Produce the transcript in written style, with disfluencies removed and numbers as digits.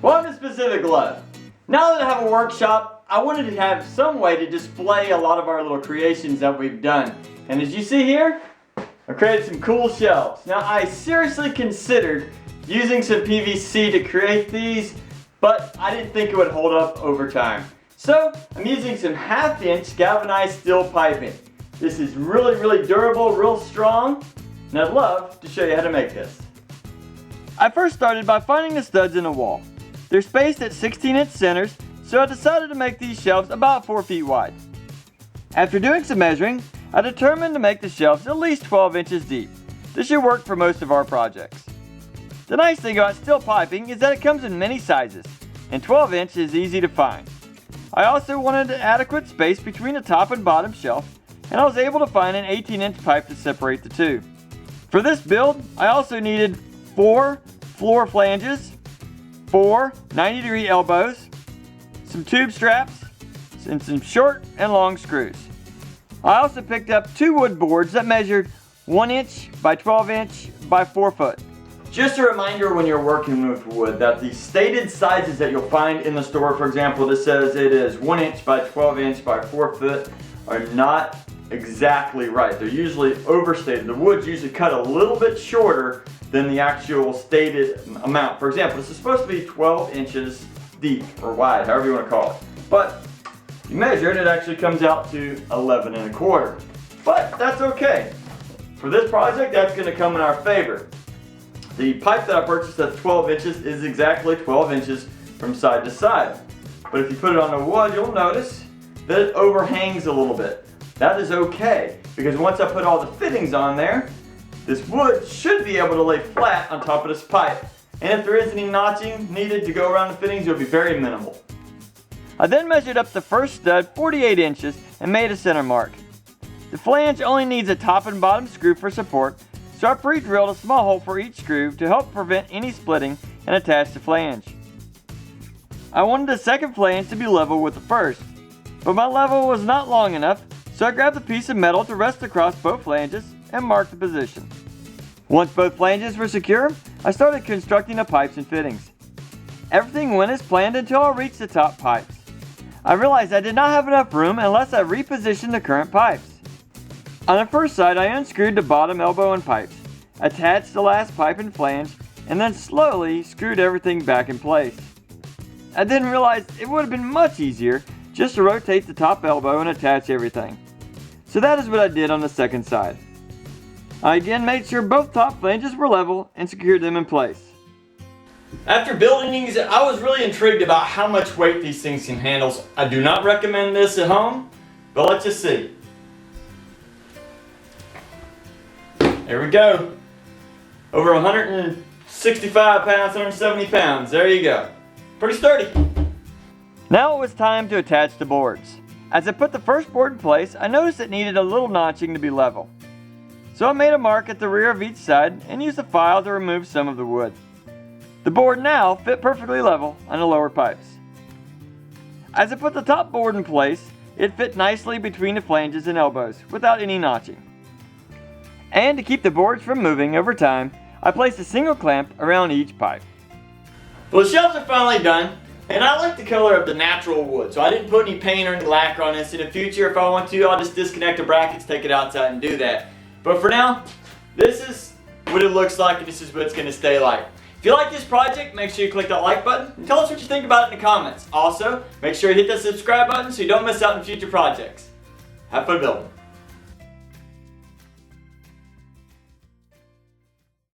Well, I'm a specific love. Now that I have a workshop, I wanted to have some way to display a lot of our little creations that we've done. And as you see here, I created some cool shelves. Now I seriously considered using some PVC to create these, but I didn't think it would hold up over time. So I'm using some 1/2 inch galvanized steel piping. This is really durable, real strong, and I'd love to show you how to make this. I first started by finding the studs in the wall. They're spaced at 16-inch centers, so I decided to make these shelves about 4 feet wide. After doing some measuring, I determined to make the shelves at least 12 inches deep. This should work for most of our projects. The nice thing about steel piping is that it comes in many sizes, and 12 inch is easy to find. I also wanted an adequate space between the top and bottom shelf, and I was able to find an 18-inch pipe to separate the two. For this build, I also needed 4 floor flanges, 4 90-degree elbows, some tube straps, and some short and long screws. I also picked up 2 wood boards that measured 1 inch by 12 inch by 4 foot. Just a reminder when you're working with wood that the stated sizes that you'll find in the store, for example, this says it is 1 inch by 12 inch by 4 foot, are not exactly right. They're usually overstated. The wood's usually cut a little bit shorter than the actual stated amount. For example, this is supposed to be 12 inches deep or wide, however you want to call it. But you measure it, it actually comes out to 11 1/4. But that's okay. For this project, that's going to come in our favor. The pipe that I purchased at 12 inches is exactly 12 inches from side to side. But if you put it on the wood, you'll notice that it overhangs a little bit. That is okay, because once I put all the fittings on there, this wood should be able to lay flat on top of this pipe. And if there is any notching needed to go around the fittings, it will be very minimal. I then measured up the first stud 48 inches and made a center mark. The flange only needs a top and bottom screw for support, so I pre-drilled a small hole for each screw to help prevent any splitting and attach the flange. I wanted the second flange to be level with the first, but my level was not long enough, so I grabbed a piece of metal to rest across both flanges and marked the position. Once both flanges were secure, I started constructing the pipes and fittings. Everything went as planned until I reached the top pipes. I realized I did not have enough room unless I repositioned the current pipes. On the first side, I unscrewed the bottom elbow and pipes, attached the last pipe and flange, and then slowly screwed everything back in place. I then realized it would have been much easier just to rotate the top elbow and attach everything. So that is what I did on the second side. I again made sure both top flanges were level and secured them in place. After building these, I was really intrigued about how much weight these things can handle. I do not recommend this at home, but let's just see. There we go. Over 165 pounds, 170 pounds. There you go. Pretty sturdy. Now it was time to attach the boards. As I put the first board in place, I noticed it needed a little notching to be level. So I made a mark at the rear of each side and used a file to remove some of the wood. The board now fit perfectly level on the lower pipes. As I put the top board in place, it fit nicely between the flanges and elbows without any notching. And to keep the boards from moving over time, I placed a single clamp around each pipe. Well, the shelves are finally done, and I like the color of the natural wood, so I didn't put any paint or any lacquer on this. In the future, if I want to, I'll just disconnect the brackets, take it outside and do that. But for now, this is what it looks like, and this is what it's going to stay like. If you like this project, make sure you click that like button and tell us what you think about it in the comments. Also, make sure you hit that subscribe button so you don't miss out on future projects. Have fun building.